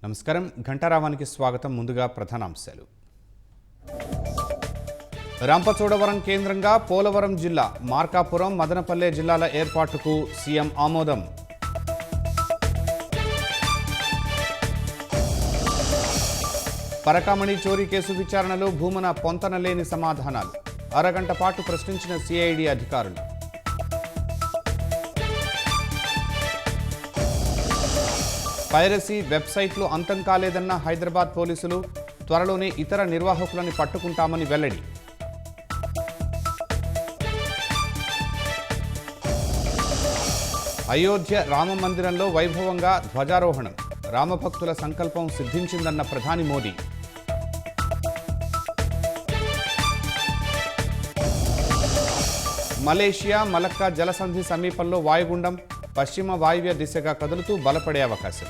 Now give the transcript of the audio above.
నమస్కారం ఘంటారావానికి స్వాగతం. ముందుగా ప్రధానాంశాలు. రంపచోడవరం కేంద్రంగా పోలవరం జిల్లా, మార్కాపురం, మదనపల్లె జిల్లాల ఏర్పాటుకు సీఎం ఆమోదం. పరకామణి చోరీ కేసు విచారణలో భూమన పొంతనలేని సమాధానాలు, అరగంట పాటు ప్రశ్నించిన సిఐడి అధికారులు. పైరసీ వెబ్సైట్లు అంతం కాలేదన్న హైదరాబాద్ పోలీసులు, త్వరలోనే ఇతర నిర్వాహకులను పట్టుకుంటామని వెల్లడి. అయోధ్య రామ మందిరంలో వైభవంగా ధ్వజారోహణం, రామభక్తుల సంకల్పం సిద్ధించిందన్న ప్రధాని మోదీ. మలేషియా మలక్కా జలసంధి సమీపంలో వాయుగుండం పశ్చిమ వాయువ్య దిశగా కదులుతూ బలపడే అవకాశం.